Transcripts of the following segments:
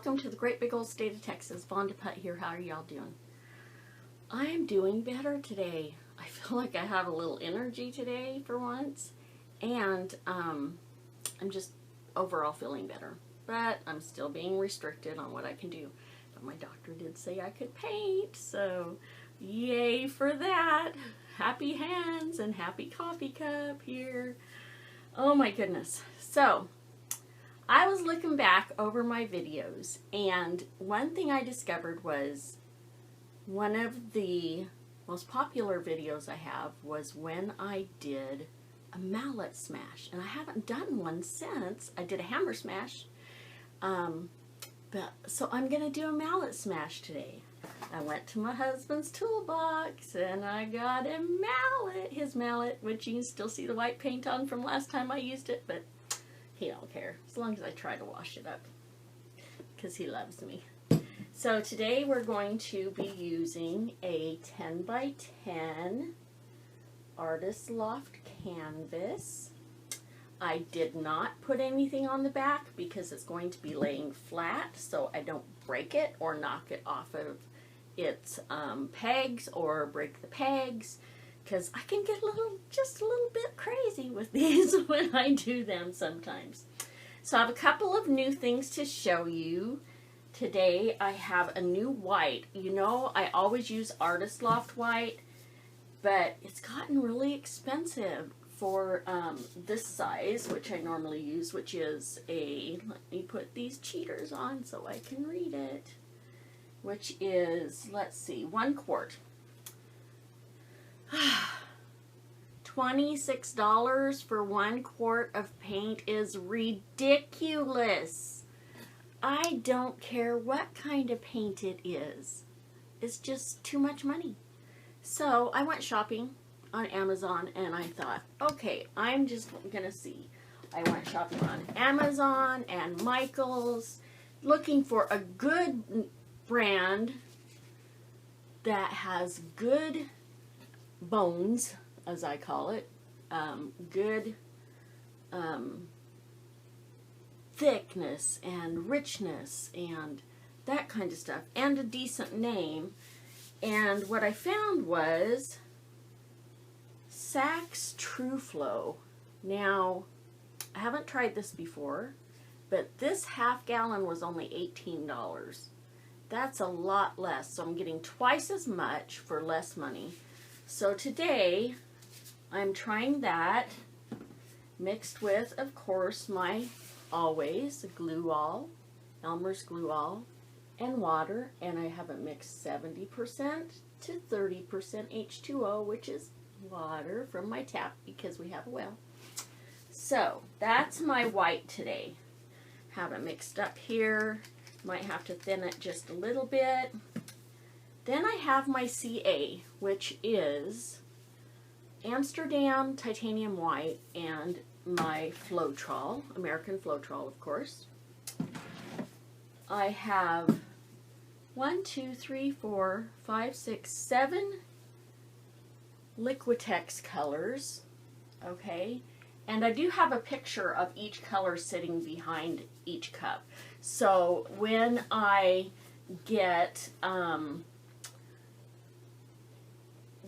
welcome to the great big old state of Texas. Vonda Putt here. How are y'all doing? I'm doing better today. I feel like I have a little energy today for once, and I'm just overall feeling better. But I'm still being restricted on what I can do. But my doctor did say I could paint, so yay for that. Happy hands and happy coffee cup here. Oh my goodness. So I was looking back over my videos, and one thing I discovered was one of the most popular videos I have was when I did a mallet smash, and I haven't done one since. I did a hammer smash, so I'm going to do a mallet smash today. I went to my husband's toolbox and I got a mallet, his mallet, which you can still see the white paint on from last time I used it, but he don't care as long as I try to wash it up because he loves me. So today we're going to be using a 10 by 10 Artist Loft canvas. I did not put anything on the back because it's going to be laying flat so I don't break it or knock it off of its pegs or break the pegs, because I can get just a little bit crazy with these when I do them sometimes. So I have a couple of new things to show you. Today I have a new white. You know, I always use Artist Loft white, but it's gotten really expensive for this size, which I normally use, which is let me put these cheaters on so I can read it, which is, let's see, 1 quart. $26 for 1 quart of paint is ridiculous. I don't care what kind of paint it is. It's just too much money. So I went shopping on Amazon and I thought, okay, I'm just gonna see. I went shopping on Amazon and Michael's, looking for a good brand that has good bones, as I call it, good thickness and richness and that kind of stuff, and a decent name. And what I found was Saks True Flow. Now, I haven't tried this before, but this half gallon was only $18. That's a lot less, so I'm getting twice as much for less money. So today, I'm trying that, mixed with, of course, my always glue all, Elmer's glue all, and water, and I have it mixed 70% to 30% H2O, which is water from my tap because we have a well. So that's my white today. Have it mixed up here. Might have to thin it just a little bit. Then I have my CA, which is Amsterdam Titanium White, and my Floetrol, American Floetrol, of course. I have 1, 2, 3, 4, 5, 6, 7 Liquitex colors, okay? And I do have a picture of each color sitting behind each cup. So when I get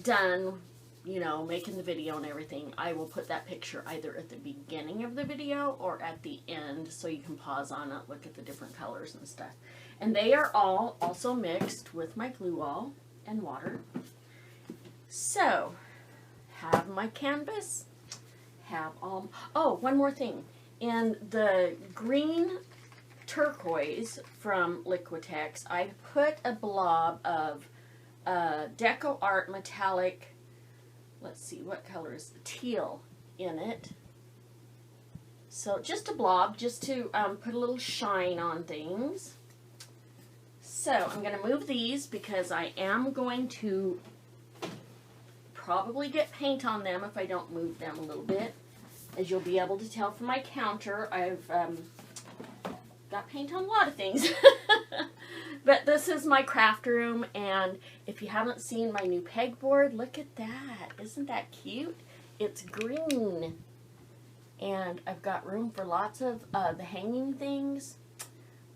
done, you know, making the video and everything, I will put that picture either at the beginning of the video or at the end so you can pause on it, look at the different colors and stuff. And they are all also mixed with my glue all and water. So, have my canvas, have all, oh, one more thing. In the green turquoise from Liquitex, I put a blob of Deco Art metallic, let's see, what color is teal in it. So just a blob, just to put a little shine on things. So I'm going to move these because I am going to probably get paint on them if I don't move them a little bit. As you'll be able to tell from my counter, I've got paint on a lot of things. But this is my craft room, and if you haven't seen my new pegboard, look at that. Isn't that cute? It's green. And I've got room for lots of the hanging things.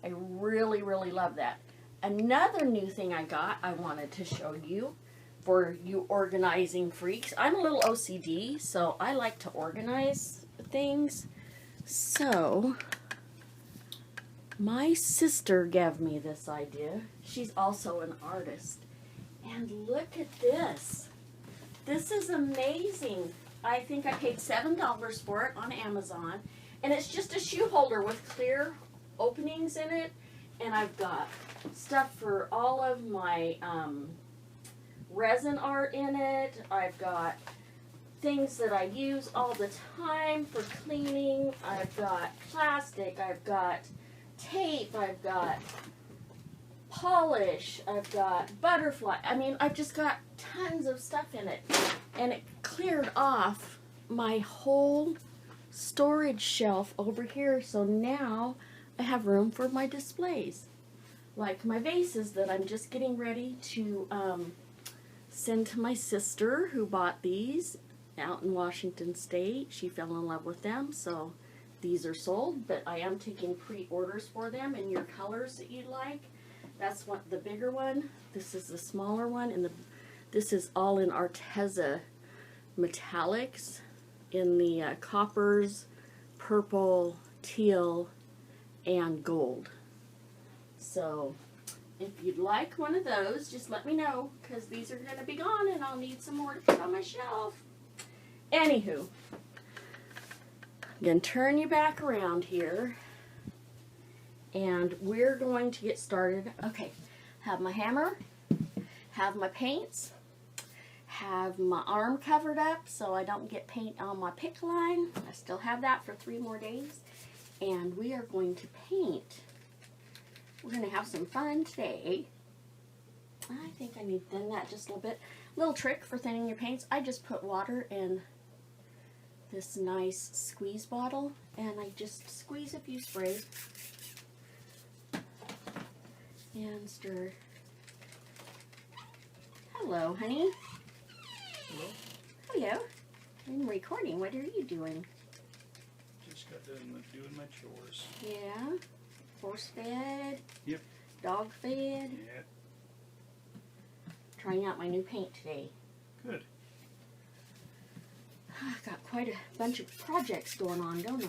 I really, really love that. Another new thing I got, I wanted to show you for you organizing freaks. I'm a little OCD, so I like to organize things. So, my sister gave me this idea. She's also an artist. And look at this. This is amazing. I think I paid $7 for it on Amazon. And it's just a shoe holder with clear openings in it. And I've got stuff for all of my resin art in it. I've got things that I use all the time for cleaning. I've got plastic. I've got tape. I've got polish. I've got butterfly. I mean, I've just got tons of stuff in it. And it cleared off my whole storage shelf over here. So now I have room for my displays. Like my vases that I'm just getting ready to send to my sister who bought these out in Washington State. She fell in love with them, so these are sold, but I am taking pre-orders for them in your colors that you'd like. That's what the bigger one. This is the smaller one, and this is all in Arteza metallics in the coppers, purple, teal, and gold. So if you'd like one of those, just let me know, because these are going to be gone and I'll need some more to put on my shelf. Anywho, I'm going to turn you back around here and we're going to get started. Okay, have my hammer, have my paints, have my arm covered up so I don't get paint on my pick line. I still have that for 3 more days. And we are going to paint. We're going to have some fun today. I think I need to thin that just a little bit. Little trick for thinning your paints. I just put water in this nice squeeze bottle and I just squeeze a few sprays and stir. Hello, honey. Hello. Hello. I'm recording. What are you doing? Just got done doing my chores. Yeah. Horse fed. Yep. Dog fed. Yeah. Trying out my new paint today. Good. I've got quite a bunch of projects going on, don't I?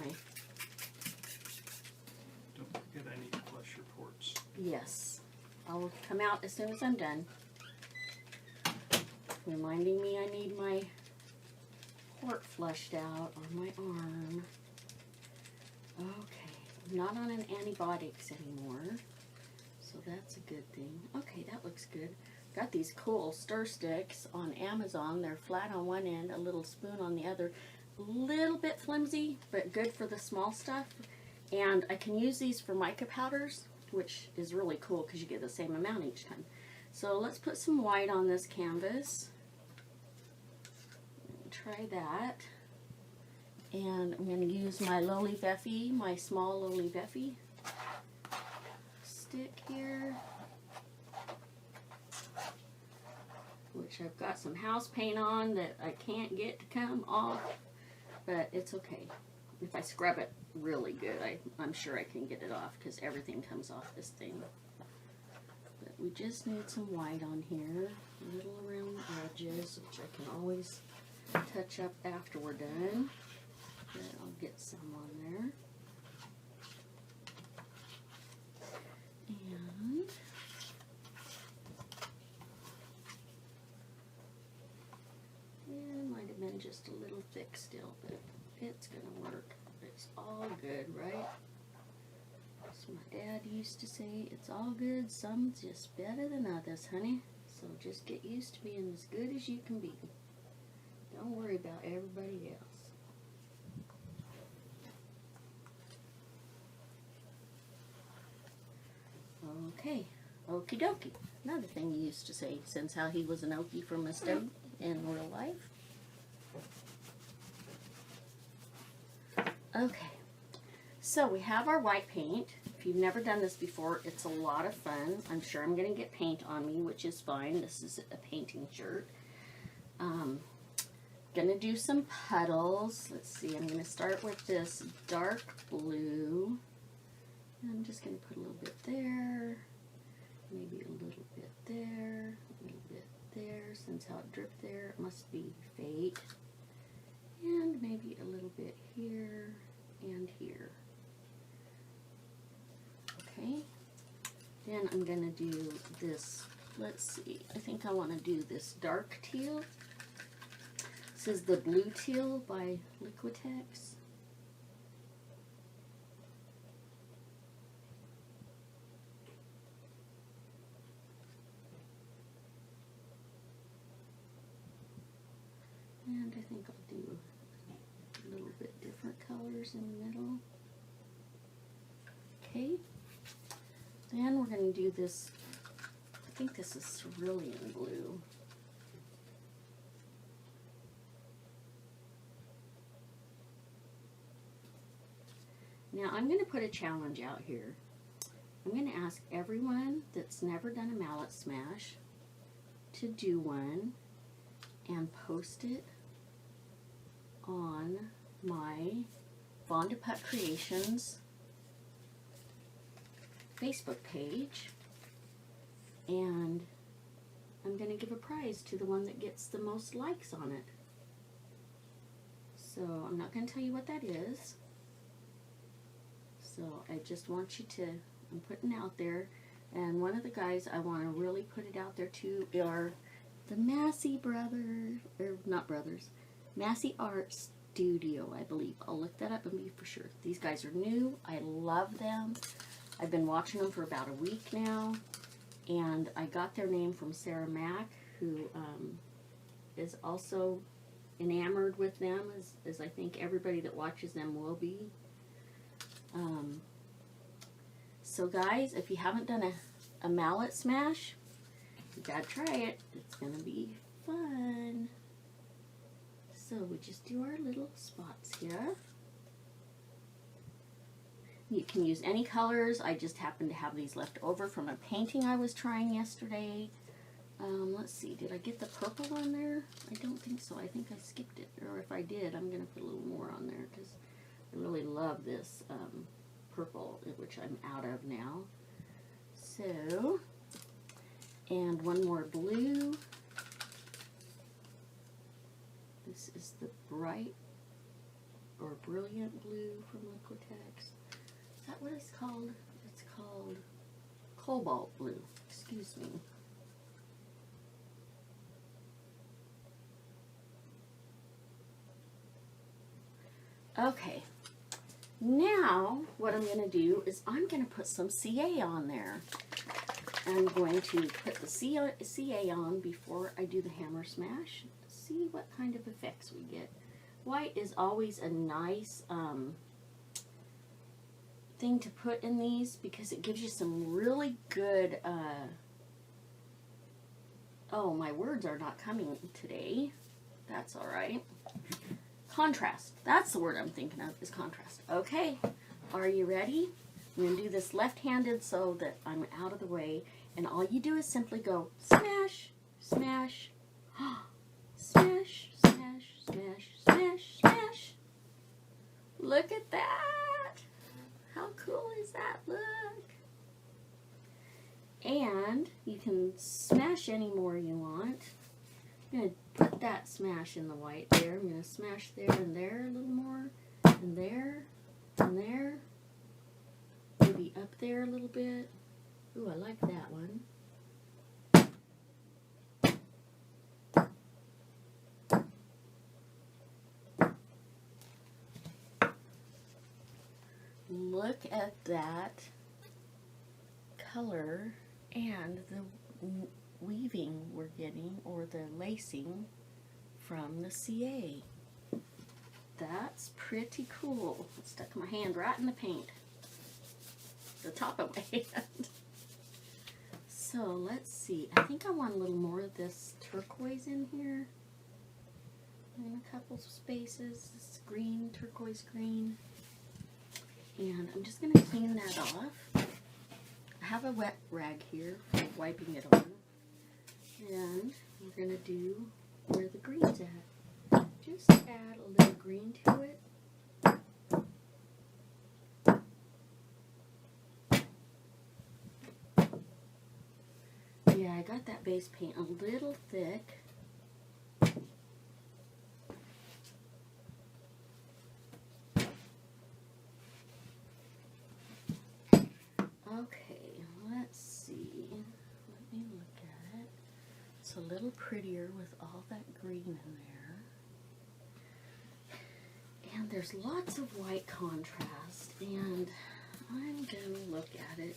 Don't forget I need to flush your ports. Yes. I'll come out as soon as I'm done. Reminding me I need my port flushed out on my arm. Okay. I'm not on an antibiotics anymore. So that's a good thing. Okay, that looks good. Got these cool stir sticks on Amazon. They're flat on one end, a little spoon on the other. A little bit flimsy, but good for the small stuff. And I can use these for mica powders, which is really cool because you get the same amount each time. So let's put some white on this canvas. Try that. And I'm going to use my Loli Veffy, my small Loli Veffy stick here. Which I've got some house paint on that I can't get to come off, but it's okay. If I scrub it really good, I'm sure I can get it off because everything comes off this thing. But we just need some white on here, a little around the edges, which I can always touch up after we're done. But I'll get some on there. And it might have been just a little thick still, but it's gonna work. It's all good, right? As my dad used to say, it's all good, some's just better than others, honey. So just get used to being as good as you can be. Don't worry about everybody else. Okay, okie dokie. Another thing he used to say, since how he was an Okie from a state in real life. Okay, so we have our white paint. If you've never done this before, it's a lot of fun. I'm sure I'm going to get paint on me, which is fine. This is a painting shirt. Gonna do some puddles. Let's see, I'm going to start with this dark blue. And I'm just going to put a little bit there, maybe a little bit there, a little bit there. Since how it dripped there, it must be fake. And maybe a little bit here and here. Okay. Then I'm going to do this, let's see, I think I want to do this dark teal. This is the Blue Teal by Liquitex. And I think I'll do a little bit different colors in the middle. Okay. Then we're going to do this, I think this is cerulean blue. Now I'm going to put a challenge out here. I'm going to ask everyone that's never done a mallet smash to do one and post it on my Vonda Putt Creations Facebook page, and I'm going to give a prize to the one that gets the most likes on it. So I'm not going to tell you what that is. So I just want you to, I'm putting out there, and one of the guys I want to really put it out there to are the Masse brothers, or not brothers, Masse Art Studio, I believe. I'll look that up and be for sure. These guys are new. I love them. I've been watching them for about a week now, and I got their name from Sarah Mack, who is also enamored with them, as I think everybody that watches them will be. So guys, if you haven't done a mallet smash, you gotta try it. It's gonna be fun. So we just do our little spots here. You can use any colors. I just happen to have these left over from a painting I was trying yesterday. Let's see, did I get the purple on there? I don't think so. I think I skipped it. Or if I did, I'm going to put a little more on there because I really love this purple, which I'm out of now. So, and one more blue. This is the bright or brilliant blue from Liquitex. Is that what it's called? It's called cobalt blue. Excuse me. Okay. Now, what I'm going to do is I'm going to put some CA on there. I'm going to put the CA on before I do the hammer smash. See what kind of effects we get. White is always a nice thing to put in these because it gives you some really good, oh, my words are not coming today. That's all right. Contrast. That's the word I'm thinking of, is contrast. Okay, are you ready? I'm going to do this left-handed so that I'm out of the way. And all you do is simply go smash, smash, smash, smash, smash, smash, smash. Look at that. How cool is that? Look. And you can smash any more you want. I'm going to put that smash in the white there. I'm going to smash there and there a little more. And there. And there. Maybe up there a little bit. Ooh, I like that one. Look at that color and the weaving we're getting, or the lacing from the CA. That's pretty cool. I stuck my hand right in the paint. The top of my hand. So let's see. I think I want a little more of this turquoise in here. In a couple spaces. This green, turquoise green. And I'm just going to clean that off. I have a wet rag here for wiping it on. And we're going to do where the green's at. Just add a little green to it. I got that base paint a little thick. Okay, let's see. Let me look at it. It's a little prettier with all that green in there. And there's lots of white contrast, and I'm going to look at it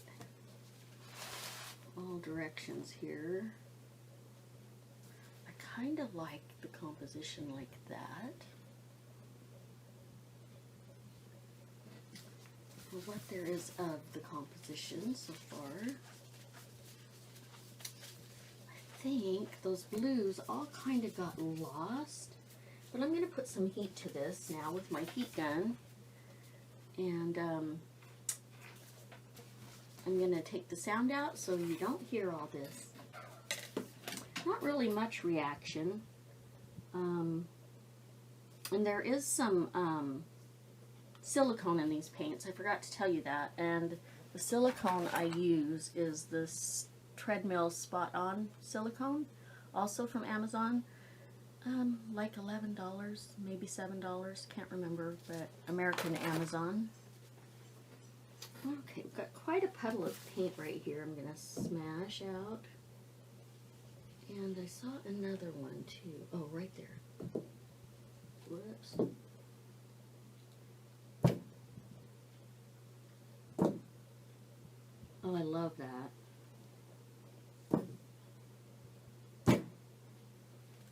all directions here. I kind of like the composition like that. For what there is of the composition so far. I think those blues all kind of got lost. But I'm going to put some heat to this now with my heat gun. And I'm going to take the sound out so you don't hear all this. Not really much reaction. And there is some silicone in these paints. I forgot to tell you that. And the silicone I use is this Treadmill Spot On silicone, also from Amazon. Like $11, maybe $7, can't remember, but American Amazon. Okay, we've got quite a puddle of paint right here I'm going to smash out. And I saw another one too. Oh, right there. Whoops. Oh, I love that.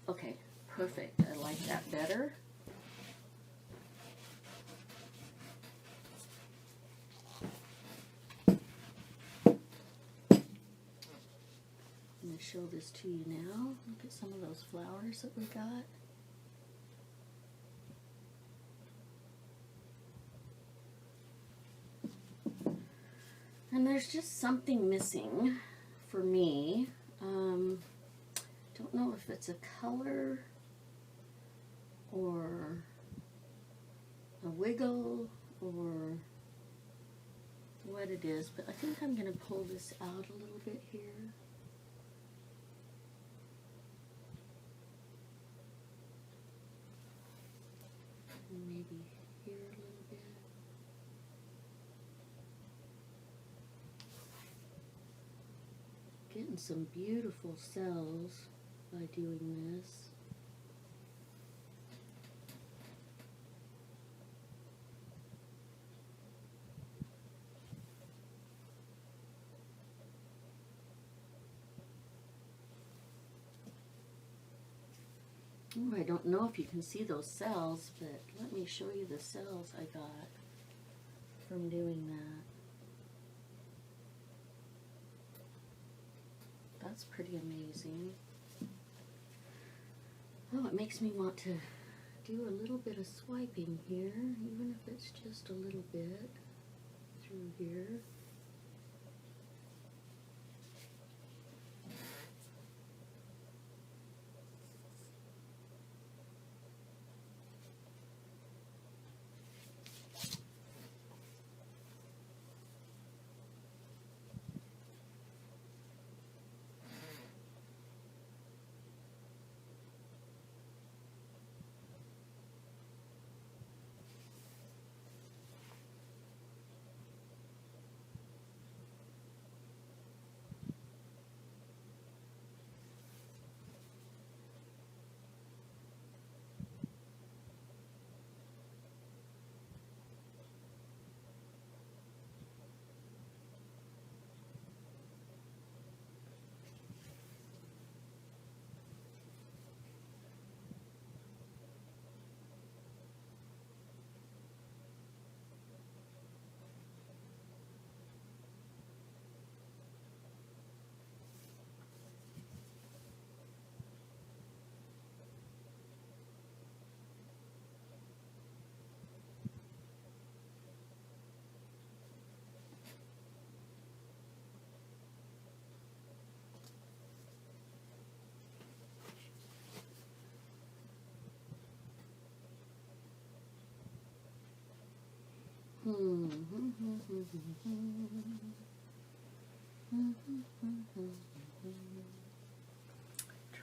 Okay, perfect. I like that better. I'm going to show this to you now. Look at some of those flowers that we got. And there's just something missing for me. Don't know if it's a color or a wiggle or what it is, but I think I'm going to pull this out a little bit here. And maybe here a little bit. Getting some beautiful cells by doing this. Ooh, I don't know if you can see those cells, but let me show you the cells I got from doing that. That's pretty amazing. Oh, it makes me want to do a little bit of swiping here, even if it's just a little bit through here.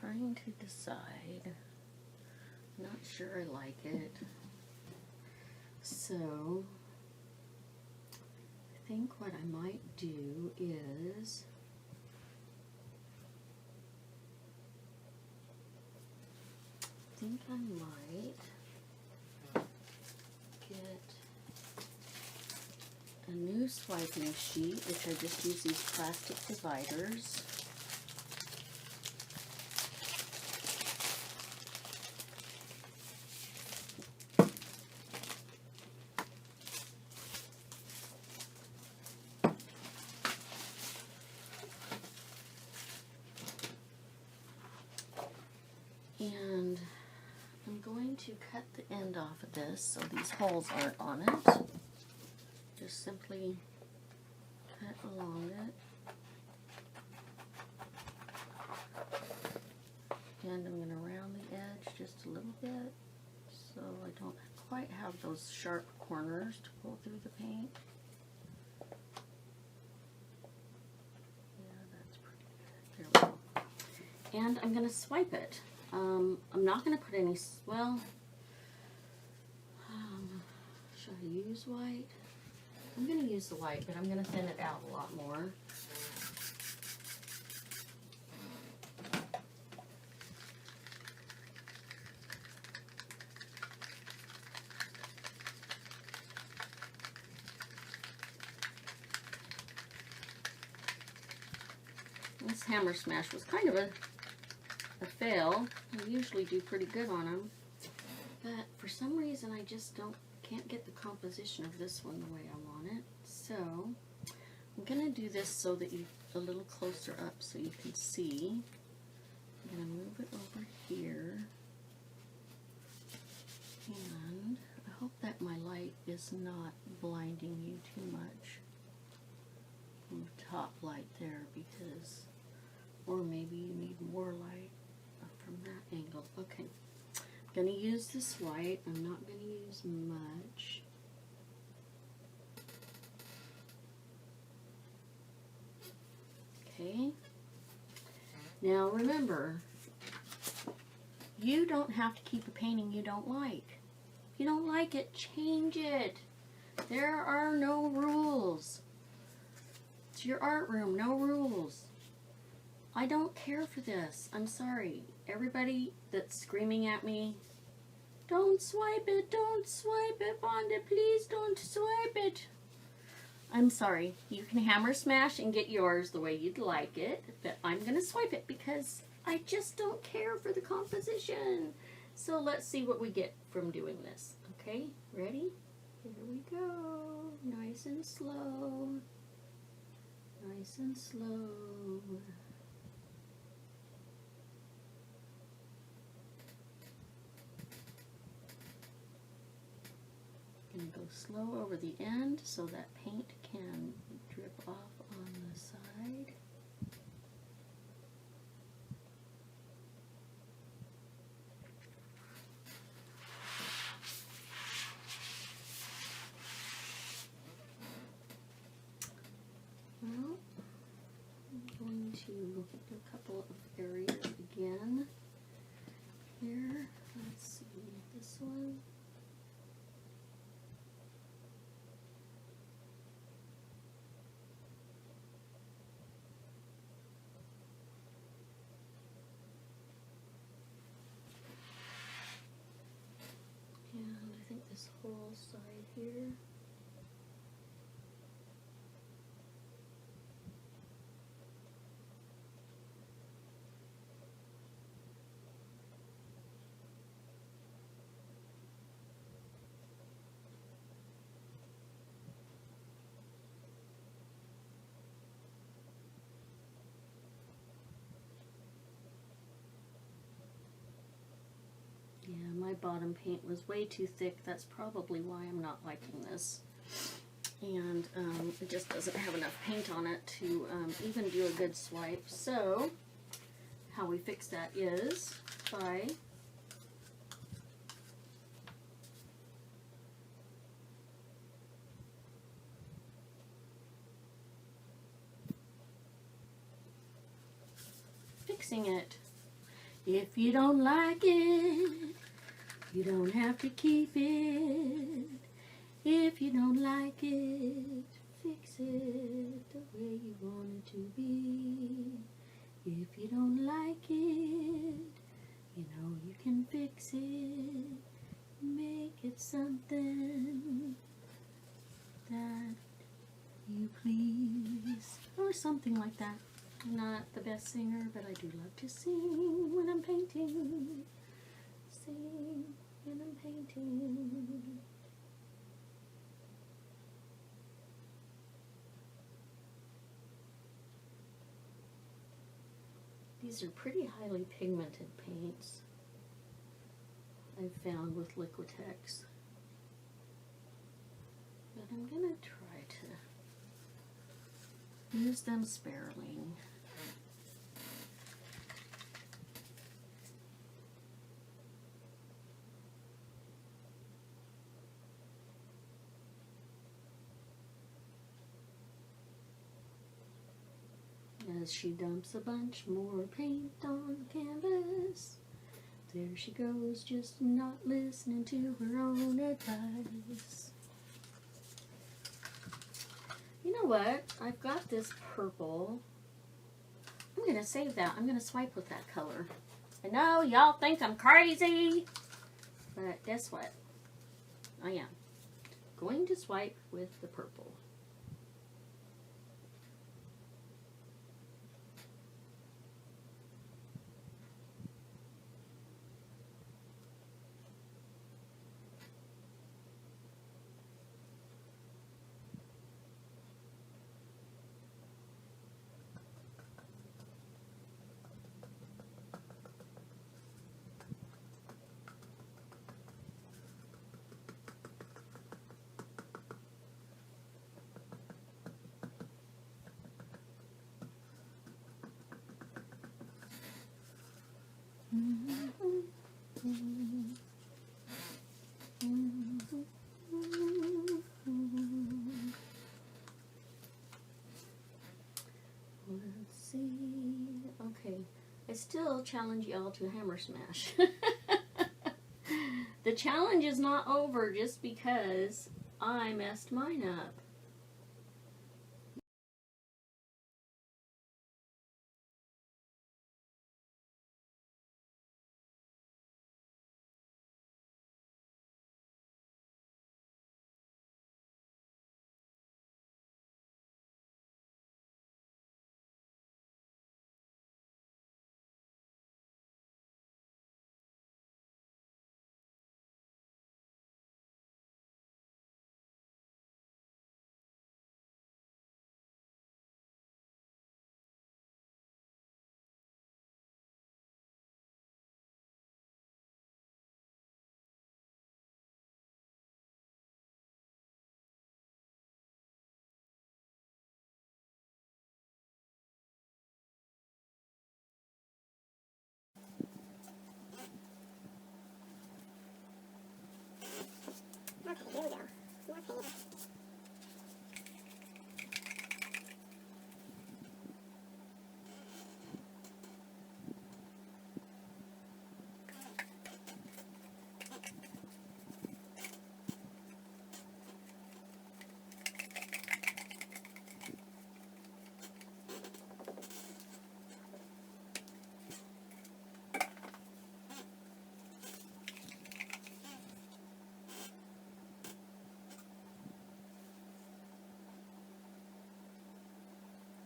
trying to decide. Not sure I like it. So I think what I might do is I think I might get a new swiping sheet, which I just use these plastic dividers. And I'm going to cut the end off of this so these holes aren't on it. Just simply cut along it. And I'm going to round the edge just a little bit so I don't quite have those sharp corners to pull through the paint. Yeah, that's pretty good. There we go. And I'm going to swipe it. I'm not going to put any, well, should I use white? I'm going to use the white, but I'm going to thin it out a lot more. This hammer smash was kind of a fail. I usually do pretty good on them, but for some reason I just can't get the composition of this one the way I want it. So I'm gonna do this so that you a little closer up so you can see. I'm gonna move it over here, and I hope that my light is not blinding you too much from the top light there, because, or maybe you need more light from that angle. Okay, I'm going to use this white. I'm not going to use much. Okay, now remember, you don't have to keep a painting you don't like. If you don't like it, change it. There are no rules. It's your art room, no rules. I don't care for this. I'm sorry. Everybody that's screaming at me, don't swipe it, Vonda, please don't swipe it. I'm sorry. You can hammer smash and get yours the way you'd like it, but I'm going to swipe it because I just don't care for the composition. So let's see what we get from doing this. Okay, ready? Here we go. Nice and slow. Nice and slow. Going to go slow over the end so that paint can drip off on the side. Well, I'm going to do a couple of areas again here. Let's see, this one. And I think this whole side here. Yeah, my bottom paint was way too thick. That's probably why I'm not liking this. And it just doesn't have enough paint on it to even do a good swipe. So how we fix that is by fixing it. If you don't like it, you don't have to keep it. If you don't like it, fix it the way you want it to be. If you don't like it, you know you can fix it. Make it something that you please. Or something like that. I'm not the best singer, but I do love to sing when I'm painting. Sing when I'm painting. These are pretty highly pigmented paints I've found with Liquitex. But I'm going to try to use them sparingly. As she dumps a bunch more paint on the canvas, there she goes, just not listening to her own advice. You know what? I've got this purple. I'm going to save that. I'm going to swipe with that color. I know y'all think I'm crazy, but guess what? I am going to swipe with the purple. Let's see. Okay, I still challenge y'all to hammer smash. The challenge is not over just because I messed mine up. Okay, here we go. More paint.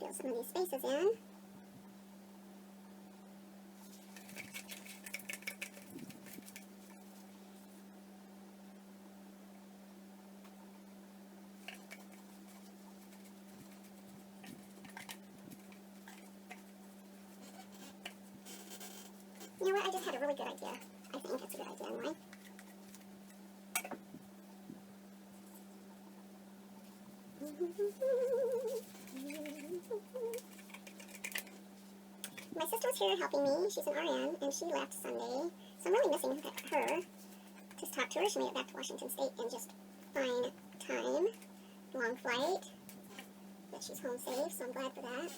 Fill some of these spaces in. You know what? I just had a really good idea. I think it's a good idea anyway. My sister was here helping me. She's an RN, and she left Sunday. So I'm really missing her. Just talked to her. She made it back to Washington State in just fine time. Long flight. But she's home safe, so I'm glad for that.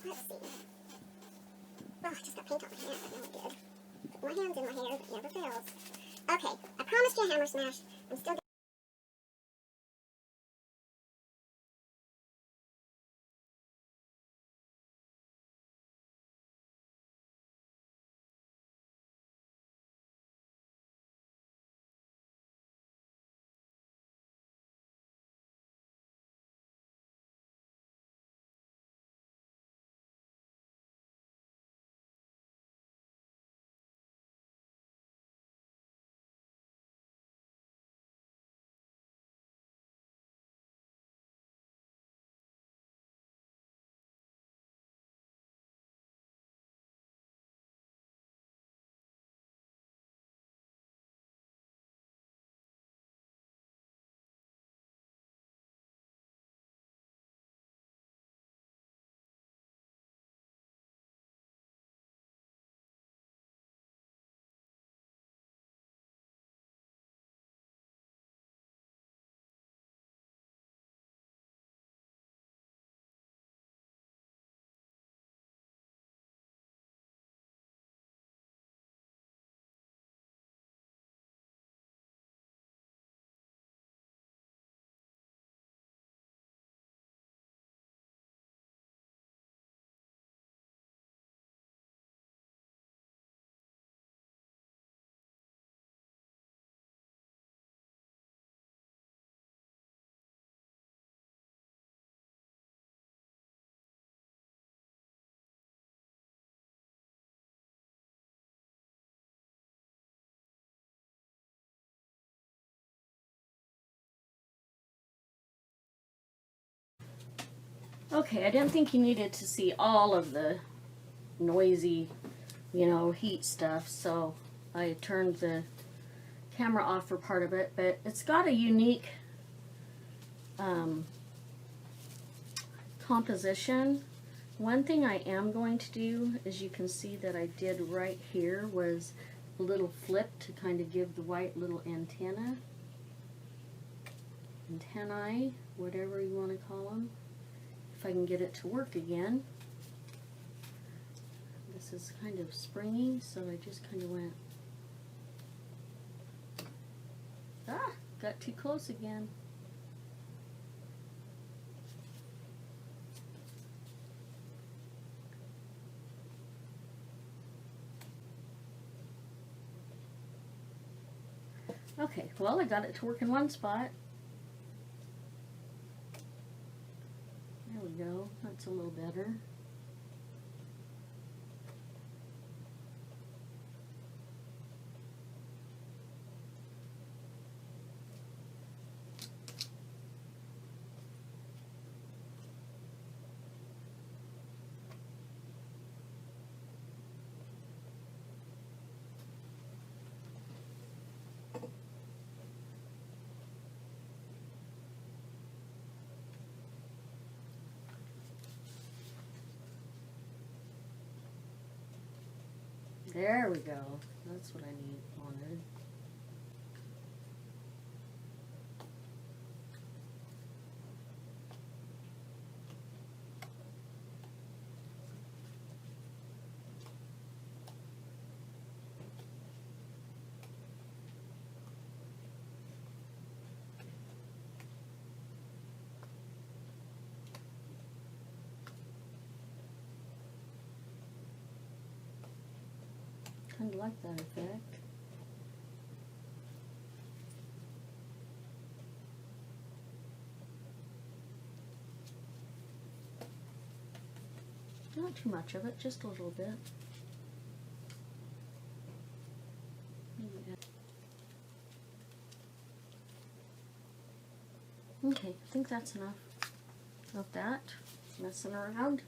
Let's see. Oh, I just got paint on my hand, but no, it did. My hand's in my hair, but never fails. Okay, I promised you a hammer smash. I'm still Okay, I didn't think you needed to see all of the noisy, heat stuff, so I turned the camera off for part of it, but it's got a unique composition. One thing I am going to do, as you can see that I did right here, was a little flip to kind of give the white little antennae, whatever you want to call them. If I can get it to work again. This is kind of springy, so I just kind of went, got too close again. Okay, well, I got it to work in one spot. There we go, that's a little better. There we go. That's what I wanted. Kind of like that effect. Not too much of it, just a little bit. Okay, I think that's enough of that messing around.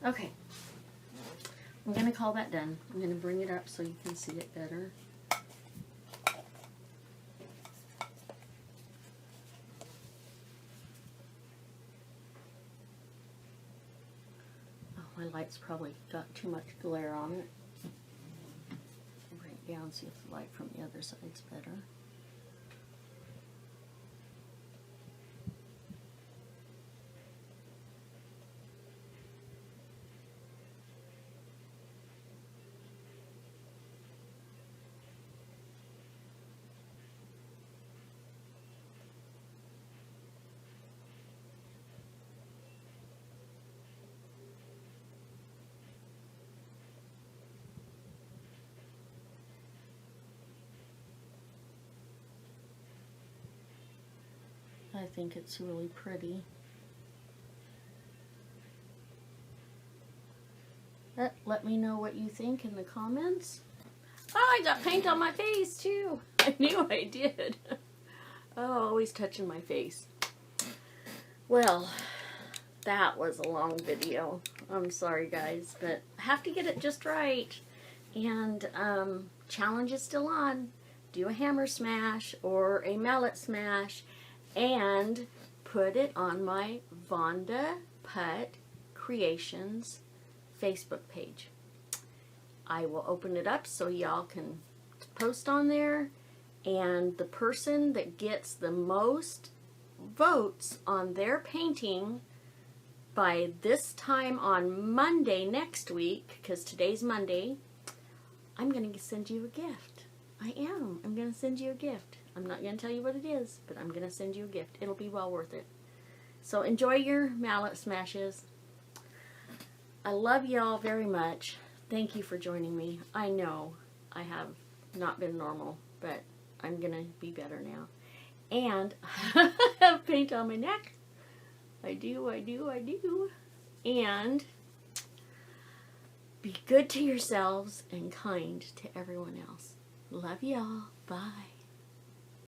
Okay, I'm going to call that done. I'm going to bring it up so you can see it better. Oh, my light's probably got too much glare on it. Bring it down, see if the light from the other side's better. I think it's really pretty. Let me know what you think in the comments. Oh, I got paint on my face too. I knew I did. Oh, always touching my face. Well, that was a long video. I'm sorry guys, but I have to get it just right. And challenge is still on. Do a hammer smash or a mallet smash and put it on my Vonda Putt Creations Facebook page. I will open it up so y'all can post on there, and the person that gets the most votes on their painting by this time on Monday next week, because today's Monday, I'm going to send you a gift. I am. I'm going to send you a gift. I'm not going to tell you what it is, but I'm going to send you a gift. It'll be well worth it. So enjoy your mallet smashes. I love y'all very much. Thank you for joining me. I know I have not been normal, but I'm going to be better now. And I have paint on my neck. I do. And be good to yourselves and kind to everyone else. Love y'all. Bye.